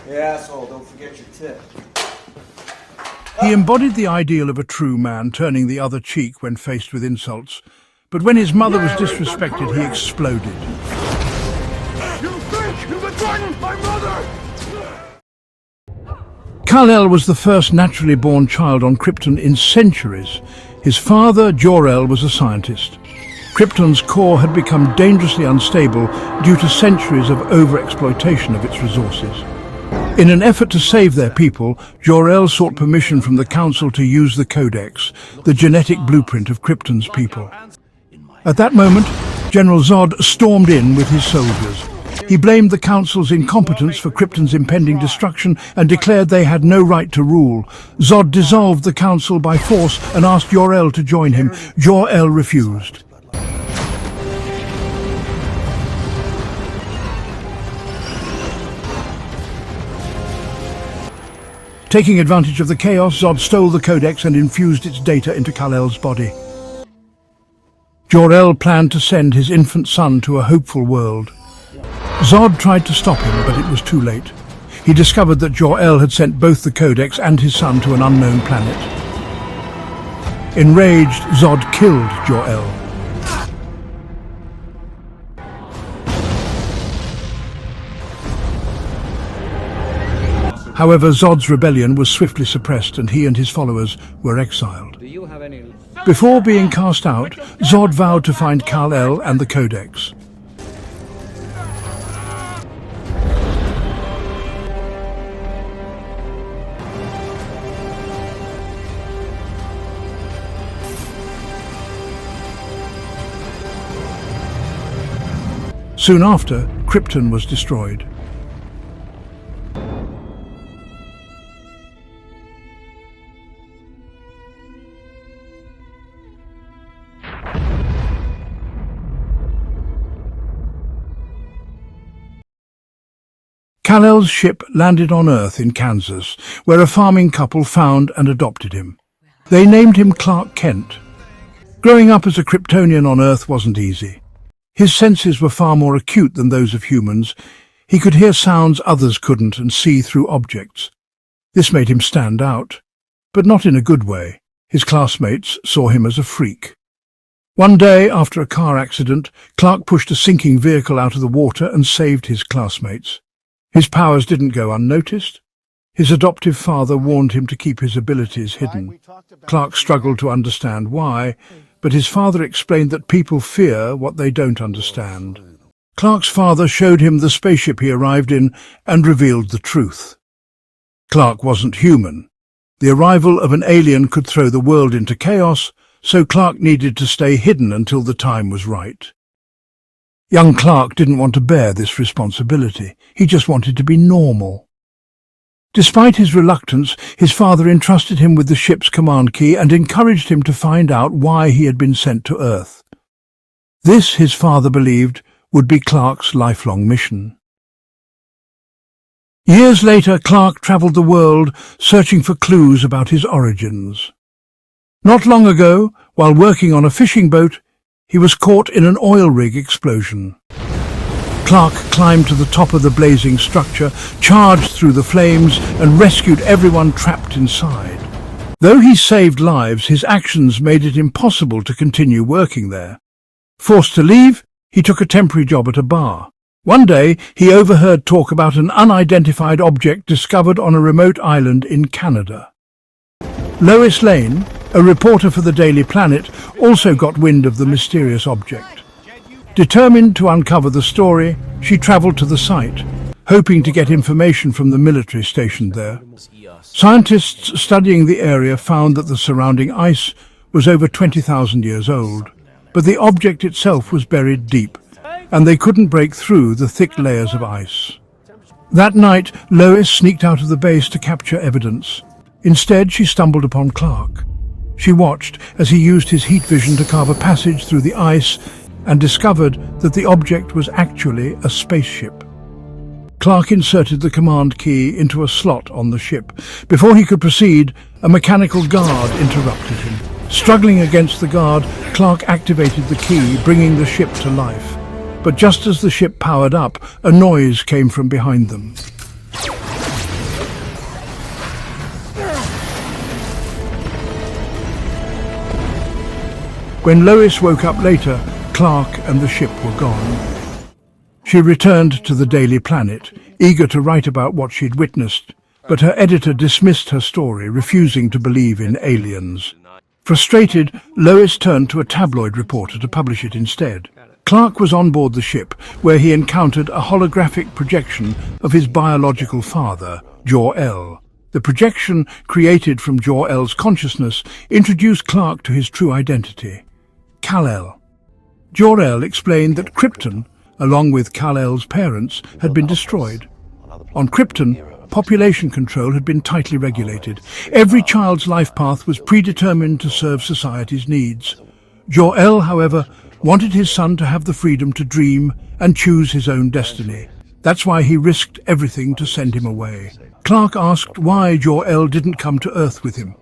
Yeah, asshole, don't forget your tip. He embodied the ideal of a true man, turning the other cheek when faced with insults. But when his mother was disrespected, he exploded. You think you can threaten my mother? Kal-El was the first naturally born child on Krypton in centuries. His father, Jor-El, was a scientist. Krypton's core had become dangerously unstable due to centuries of overexploitation of its resources. In an effort to save their people, Jor-El sought permission from the Council to use the Codex, the genetic blueprint of Krypton's people. At that moment, General Zod stormed in with his soldiers. He blamed the Council's incompetence for Krypton's impending destruction and declared they had no right to rule. Zod dissolved the Council by force and asked Jor-El to join him. Jor-El refused. Taking advantage of the chaos, Zod stole the Codex and infused its data into Kal-El's body. Jor-El planned to send his infant son to a hopeful world. Zod tried to stop him, but it was too late. He discovered that Jor-El had sent both the Codex and his son to an unknown planet. Enraged, Zod killed Jor-El. However, Zod's rebellion was swiftly suppressed and he and his followers were exiled. Before being cast out, Zod vowed to find Kal-El and the Codex. Soon after, Krypton was destroyed. Kal-El's ship landed on Earth in Kansas, where a farming couple found and adopted him. They named him Clark Kent. Growing up as a Kryptonian on Earth wasn't easy. His senses were far more acute than those of humans. He could hear sounds others couldn't and see through objects. This made him stand out, but not in a good way. His classmates saw him as a freak. One day, after a car accident, Clark pushed a sinking vehicle out of the water and saved his classmates. His powers didn't go unnoticed. His adoptive father warned him to keep his abilities hidden. Clark struggled to understand why, but his father explained that people fear what they don't understand. Clark's father showed him the spaceship he arrived in and revealed the truth. Clark wasn't human. The arrival of an alien could throw the world into chaos, so Clark needed to stay hidden until the time was right. Young Clark didn't want to bear this responsibility. He just wanted to be normal. Despite his reluctance, his father entrusted him with the ship's command key and encouraged him to find out why he had been sent to Earth. This, his father believed, would be Clark's lifelong mission. Years later, Clark traveled the world searching for clues about his origins. Not long ago, while working on a fishing boat, he was caught in an oil rig explosion. Clark climbed to the top of the blazing structure, charged through the flames, and rescued everyone trapped inside. Though he saved lives, his actions made it impossible to continue working there. Forced to leave, he took a temporary job at a bar. One day, he overheard talk about an unidentified object discovered on a remote island in Canada. Lois Lane, a reporter for the Daily Planet, also got wind of the mysterious object. Determined to uncover the story, she travelled to the site, hoping to get information from the military stationed there. Scientists studying the area found that the surrounding ice was over 20,000 years old, but the object itself was buried deep, and they couldn't break through the thick layers of ice. That night, Lois sneaked out of the base to capture evidence. Instead, she stumbled upon Clark. She watched as he used his heat vision to carve a passage through the ice and discovered that the object was actually a spaceship. Clark inserted the command key into a slot on the ship. Before he could proceed, a mechanical guard interrupted him. Struggling against the guard, Clark activated the key, bringing the ship to life. But just as the ship powered up, a noise came from behind them. When Lois woke up later, Clark and the ship were gone. She returned to the Daily Planet, eager to write about what she'd witnessed, but her editor dismissed her story, refusing to believe in aliens. Frustrated, Lois turned to a tabloid reporter to publish it instead. Clark was on board the ship, where he encountered a holographic projection of his biological father, Jor-El. The projection, created from Jor-El's consciousness, introduced Clark to his true identity, Kal-El. Jor-El explained that Krypton, along with Kal-El's parents, had been destroyed. On Krypton, population control had been tightly regulated. Every child's life path was predetermined to serve society's needs. Jor-El, however, wanted his son to have the freedom to dream and choose his own destiny. That's why he risked everything to send him away. Clark asked why Jor-El didn't come to Earth with him.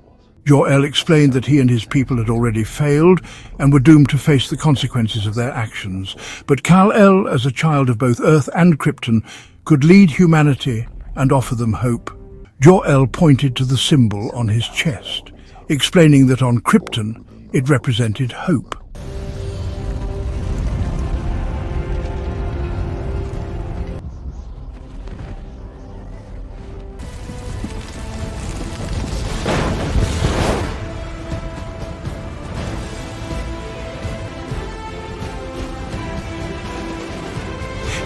Jor-El explained that he and his people had already failed and were doomed to face the consequences of their actions. But Kal-El, as a child of both Earth and Krypton, could lead humanity and offer them hope. Jor-El pointed to the symbol on his chest, explaining that on Krypton it represented hope.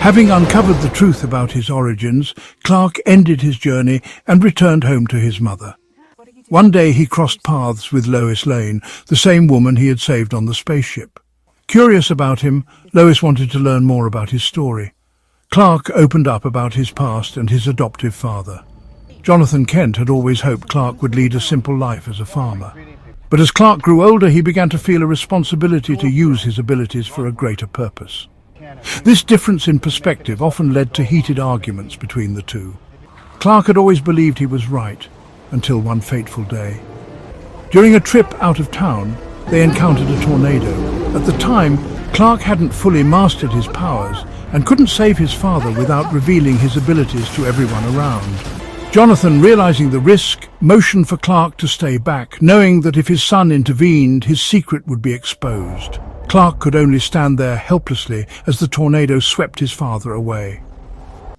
Having uncovered the truth about his origins, Clark ended his journey and returned home to his mother. One day he crossed paths with Lois Lane, the same woman he had saved on the spaceship. Curious about him, Lois wanted to learn more about his story. Clark opened up about his past and his adoptive father. Jonathan Kent had always hoped Clark would lead a simple life as a farmer. But as Clark grew older, he began to feel a responsibility to use his abilities for a greater purpose. This difference in perspective often led to heated arguments between the two. Clark had always believed he was right, until one fateful day. During a trip out of town, they encountered a tornado. At the time, Clark hadn't fully mastered his powers and couldn't save his father without revealing his abilities to everyone around. Jonathan, realizing the risk, motioned for Clark to stay back, knowing that if his son intervened, his secret would be exposed. Clark could only stand there helplessly as the tornado swept his father away.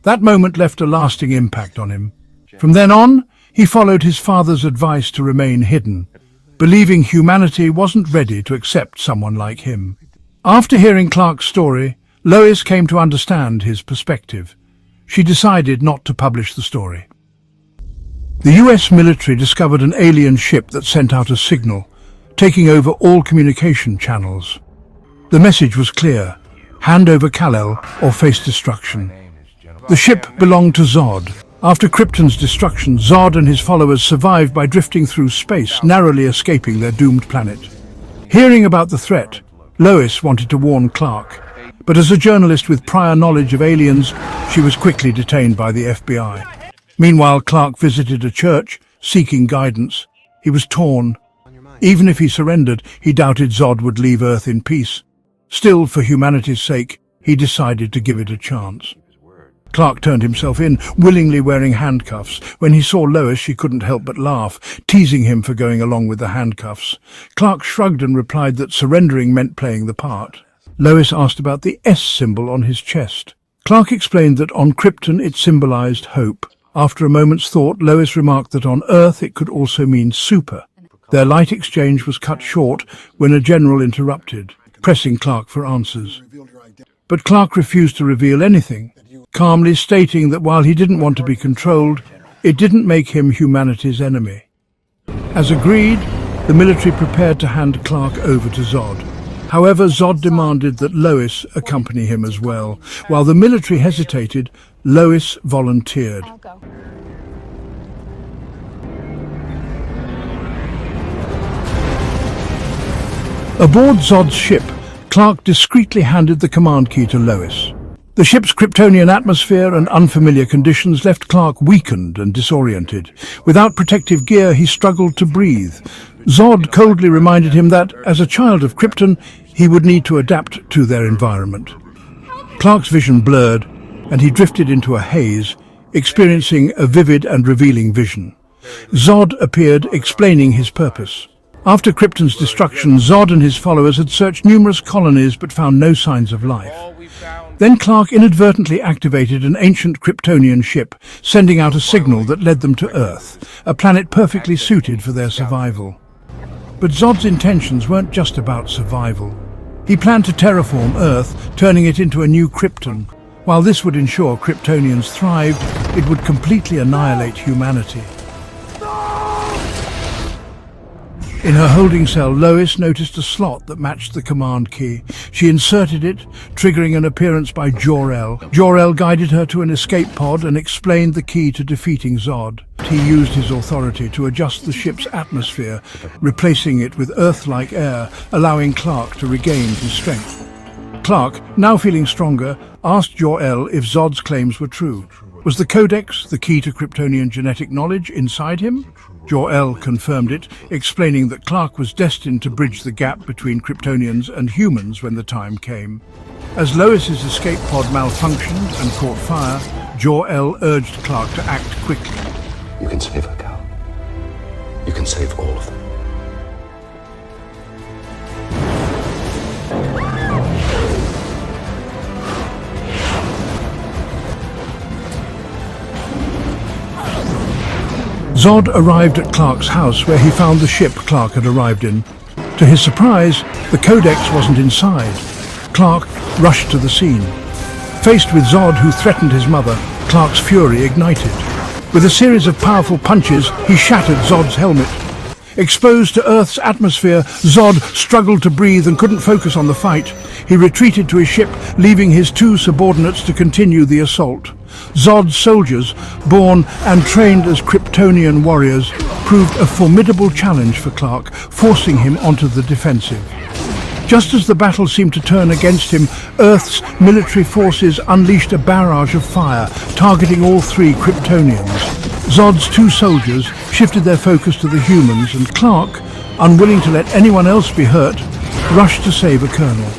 That moment left a lasting impact on him. From then on, he followed his father's advice to remain hidden, believing humanity wasn't ready to accept someone like him. After hearing Clark's story, Lois came to understand his perspective. She decided not to publish the story. The US military discovered an alien ship that sent out a signal, taking over all communication channels. The message was clear: hand over Kal-El or face destruction. The ship belonged to Zod. After Krypton's destruction, Zod and his followers survived by drifting through space, narrowly escaping their doomed planet. Hearing about the threat, Lois wanted to warn Clark, but as a journalist with prior knowledge of aliens, she was quickly detained by the FBI. Meanwhile, Clark visited a church, seeking guidance. He was torn. Even if he surrendered, he doubted Zod would leave Earth in peace. Still, for humanity's sake, he decided to give it a chance. Clark turned himself in, willingly wearing handcuffs. When he saw Lois, she couldn't help but laugh, teasing him for going along with the handcuffs. Clark shrugged and replied that surrendering meant playing the part. Lois asked about the S symbol on his chest. Clark explained that on Krypton it symbolized hope. After a moment's thought, Lois remarked that on Earth it could also mean super. Their light exchange was cut short when a general interrupted, pressing Clark for answers. But Clark refused to reveal anything, calmly stating that while he didn't want to be controlled, it didn't make him humanity's enemy. As agreed, the military prepared to hand Clark over to Zod. However, Zod demanded that Lois accompany him as well. While the military hesitated, Lois volunteered. I'll go. Aboard Zod's ship, Clark discreetly handed the command key to Lois. The ship's Kryptonian atmosphere and unfamiliar conditions left Clark weakened and disoriented. Without protective gear, he struggled to breathe. Zod coldly reminded him that, as a child of Krypton, he would need to adapt to their environment. Clark's vision blurred, and he drifted into a haze, experiencing a vivid and revealing vision. Zod appeared, explaining his purpose. After Krypton's destruction, Zod and his followers had searched numerous colonies but found no signs of life. Then Clark inadvertently activated an ancient Kryptonian ship, sending out a signal that led them to Earth, a planet perfectly suited for their survival. But Zod's intentions weren't just about survival. He planned to terraform Earth, turning it into a new Krypton. While this would ensure Kryptonians thrived, it would completely annihilate humanity. In her holding cell, Lois noticed a slot that matched the command key. She inserted it, triggering an appearance by Jor-El. Jor-El guided her to an escape pod and explained the key to defeating Zod. He used his authority to adjust the ship's atmosphere, replacing it with Earth-like air, allowing Clark to regain his strength. Clark, now feeling stronger, asked Jor-El if Zod's claims were true. Was the Codex, the key to Kryptonian genetic knowledge, inside him? Jor-El confirmed it, explaining that Clark was destined to bridge the gap between Kryptonians and humans when the time came. As Lois's escape pod malfunctioned and caught fire, Jor-El urged Clark to act quickly. You can save her, Cal. You can save all of them. Zod arrived at Clark's house, where he found the ship Clark had arrived in. To his surprise, the Codex wasn't inside. Clark rushed to the scene. Faced with Zod, who threatened his mother, Clark's fury ignited. With a series of powerful punches, he shattered Zod's helmet. Exposed to Earth's atmosphere, Zod struggled to breathe and couldn't focus on the fight. He retreated to his ship, leaving his two subordinates to continue the assault. Zod's soldiers, born and trained as Kryptonian warriors, proved a formidable challenge for Clark, forcing him onto the defensive. Just as the battle seemed to turn against him, Earth's military forces unleashed a barrage of fire, targeting all three Kryptonians. Zod's two soldiers shifted their focus to the humans, and Clark, unwilling to let anyone else be hurt, rushed to save a colonel.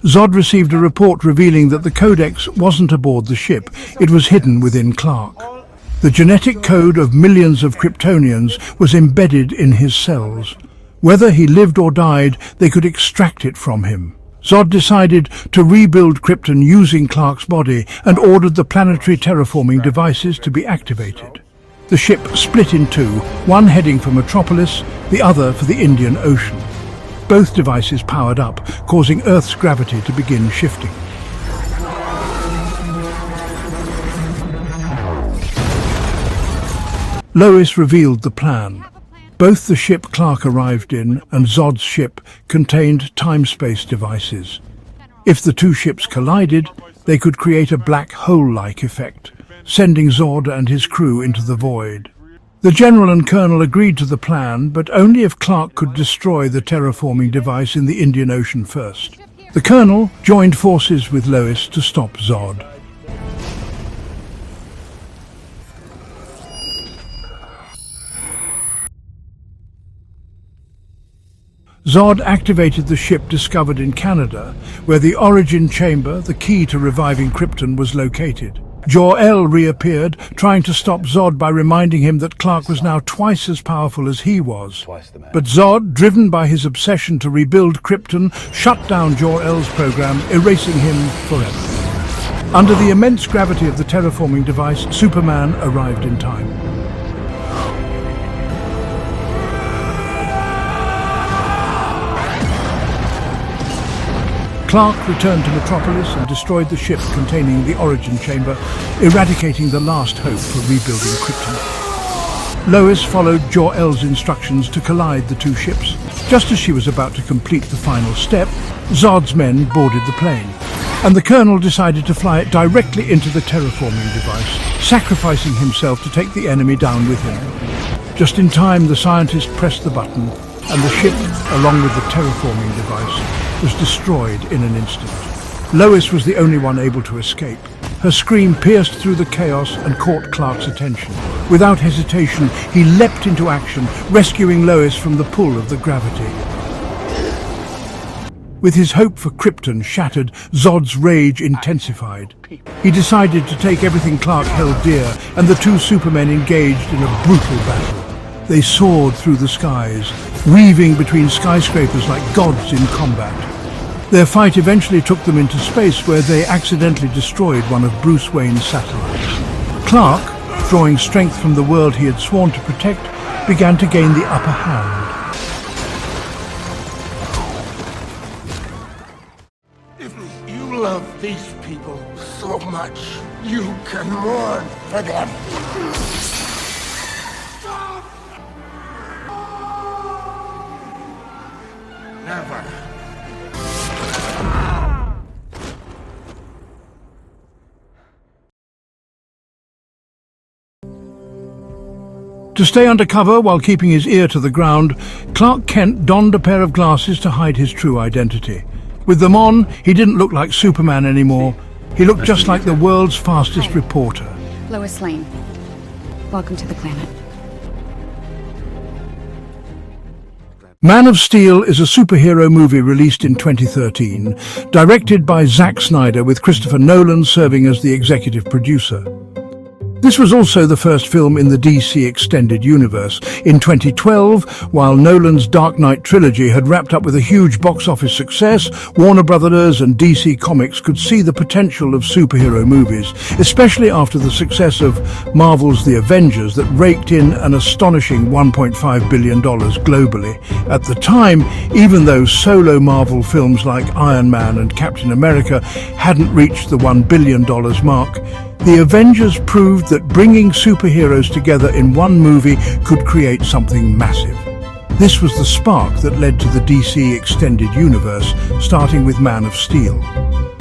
Zod received a report revealing that the Codex wasn't aboard the ship. It was hidden within Clark. The genetic code of millions of Kryptonians was embedded in his cells. Whether he lived or died, they could extract it from him. Zod decided to rebuild Krypton using Clark's body and ordered the planetary terraforming devices to be activated. The ship split in two, one heading for Metropolis, the other for the Indian Ocean. Both devices powered up, causing Earth's gravity to begin shifting. Lois revealed the plan. Both the ship Clark arrived in and Zod's ship contained time-space devices. If the two ships collided, they could create a black hole-like effect, sending Zod and his crew into the void. The General and Colonel agreed to the plan, but only if Clark could destroy the terraforming device in the Indian Ocean first. The Colonel joined forces with Lois to stop Zod. Zod activated the ship discovered in Canada, where the origin chamber, the key to reviving Krypton, was located. Jor-El reappeared, trying to stop Zod by reminding him that Clark was now twice as powerful as he was. But Zod, driven by his obsession to rebuild Krypton, shut down Jor-El's program, erasing him forever. Under the immense gravity of the terraforming device, Superman arrived in time. Clark returned to Metropolis and destroyed the ship containing the origin chamber, eradicating the last hope for rebuilding Krypton. Lois followed Jor-El's instructions to collide the two ships. Just as she was about to complete the final step, Zod's men boarded the plane, and the Colonel decided to fly it directly into the terraforming device, sacrificing himself to take the enemy down with him. Just in time, the scientist pressed the button, and the ship, along with the terraforming device, was destroyed in an instant. Lois was the only one able to escape. Her scream pierced through the chaos and caught Clark's attention. Without hesitation, he leapt into action, rescuing Lois from the pull of the gravity. With his hope for Krypton shattered, Zod's rage intensified. He decided to take everything Clark held dear, and the two Supermen engaged in a brutal battle. They soared through the skies, weaving between skyscrapers like gods in combat. Their fight eventually took them into space, where they accidentally destroyed one of Bruce Wayne's satellites. Clark, drawing strength from the world he had sworn to protect, began to gain the upper hand. If you love these people so much, you can mourn for them. Never. To stay under cover while keeping his ear to the ground, Clark Kent donned a pair of glasses to hide his true identity. With them on, he didn't look like Superman anymore. He looked just like the world's fastest reporter. Lois Lane. Welcome to the planet. Man of Steel is a superhero movie released in 2013, directed by Zack Snyder, with Christopher Nolan serving as the executive producer. This was also the first film in the DC Extended Universe. In 2012, while Nolan's Dark Knight trilogy had wrapped up with a huge box office success, Warner Brothers and DC Comics could see the potential of superhero movies, especially after the success of Marvel's The Avengers that raked in an astonishing $1.5 billion globally. At the time, even though solo Marvel films like Iron Man and Captain America hadn't reached the $1 billion mark, The Avengers proved that bringing superheroes together in one movie could create something massive. This was the spark that led to the DC Extended Universe, starting with Man of Steel.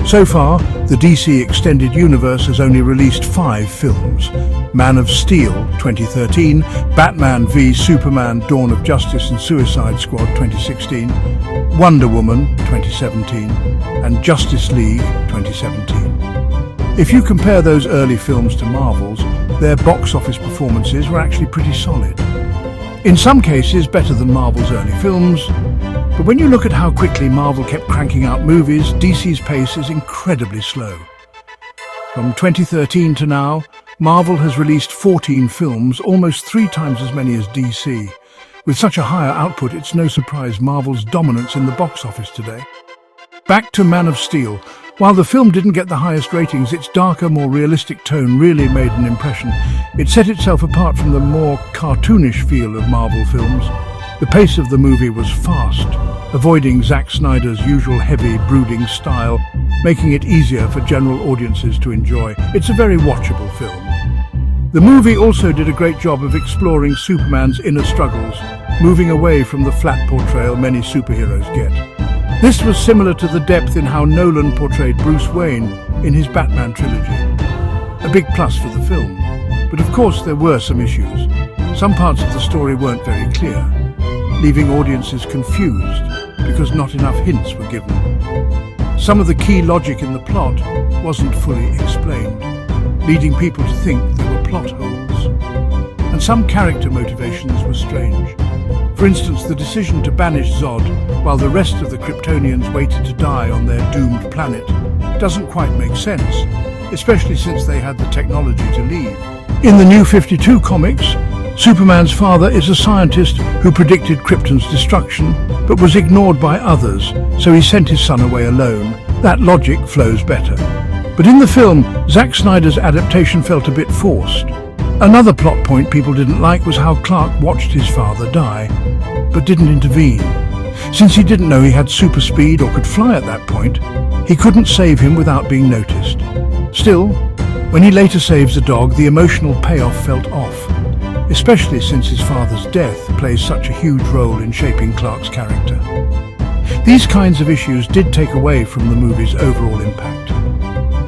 So far, the DC Extended Universe has only released 5 films: Man of Steel 2013, Batman v Superman Dawn of Justice and Suicide Squad 2016, Wonder Woman 2017, and Justice League 2017. If you compare those early films to Marvel's, their box office performances were actually pretty solid. In some cases, better than Marvel's early films, but when you look at how quickly Marvel kept cranking out movies, DC's pace is incredibly slow. From 2013 to now, Marvel has released 14 films, almost 3 times as many as DC. With such a higher output, it's no surprise Marvel's dominance in the box office today. Back to Man of Steel. While the film didn't get the highest ratings, its darker, more realistic tone really made an impression. It set itself apart from the more cartoonish feel of Marvel films. The pace of the movie was fast, avoiding Zack Snyder's usual heavy, brooding style, making it easier for general audiences to enjoy. It's a very watchable film. The movie also did a great job of exploring Superman's inner struggles, moving away from the flat portrayal many superheroes get. This was similar to the depth in how Nolan portrayed Bruce Wayne in his Batman trilogy. A big plus for the film. But of course there were some issues. Some parts of the story weren't very clear, leaving audiences confused because not enough hints were given. Some of the key logic in the plot wasn't fully explained, leading people to think there were plot holes. And some character motivations were strange. For instance, the decision to banish Zod while the rest of the Kryptonians waited to die on their doomed planet doesn't quite make sense, especially since they had the technology to leave. In the New 52 comics, Superman's father is a scientist who predicted Krypton's destruction, but was ignored by others, so he sent his son away alone. That logic flows better. But in the film, Zack Snyder's adaptation felt a bit forced. Another plot point people didn't like was how Clark watched his father die, but didn't intervene. Since he didn't know he had super speed or could fly at that point, he couldn't save him without being noticed. Still, when he later saves the dog, the emotional payoff felt off, especially since his father's death plays such a huge role in shaping Clark's character. These kinds of issues did take away from the movie's overall impact.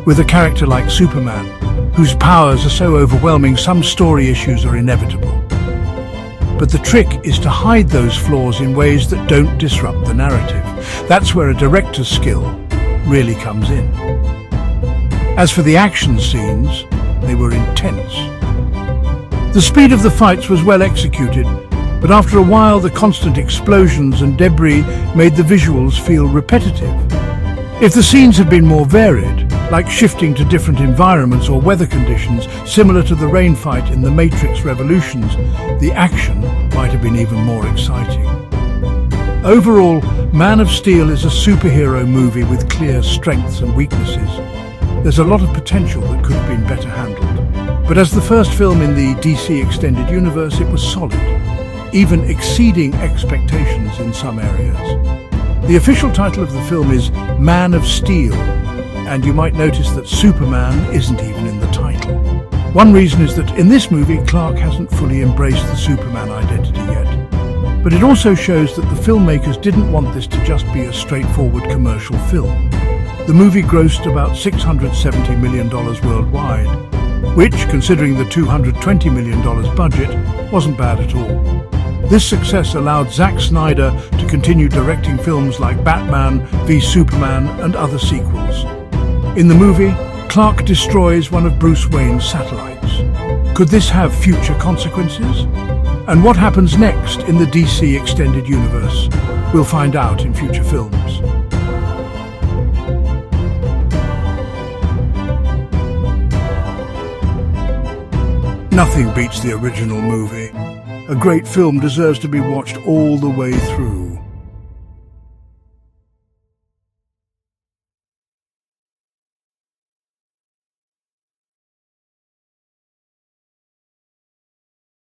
With a character like Superman, whose powers are so overwhelming, some story issues are inevitable. But the trick is to hide those flaws in ways that don't disrupt the narrative. That's where a director's skill really comes in. As for the action scenes, they were intense. The speed of the fights was well executed, But after a while, the constant explosions and debris made the visuals feel repetitive. If the scenes had been more varied, like shifting to different environments or weather conditions, similar to the rain fight in The Matrix Revolutions, the action might have been even more exciting. Overall, Man of Steel is a superhero movie with clear strengths and weaknesses. There's a lot of potential that could have been better handled. But as the first film in the DC Extended Universe, it was solid, even exceeding expectations in some areas. The official title of the film is Man of Steel, and you might notice that Superman isn't even in the title. One reason is that in this movie, Clark hasn't fully embraced the Superman identity yet. But it also shows that the filmmakers didn't want this to just be a straightforward commercial film. The movie grossed about $670 million worldwide, which, considering the $220 million budget, wasn't bad at all. This success allowed Zack Snyder to continue directing films like Batman v Superman and other sequels. In the movie, Clark destroys one of Bruce Wayne's satellites. Could this have future consequences? And what happens next in the DC Extended Universe? We'll find out in future films. Nothing beats the original movie. A great film deserves to be watched all the way through.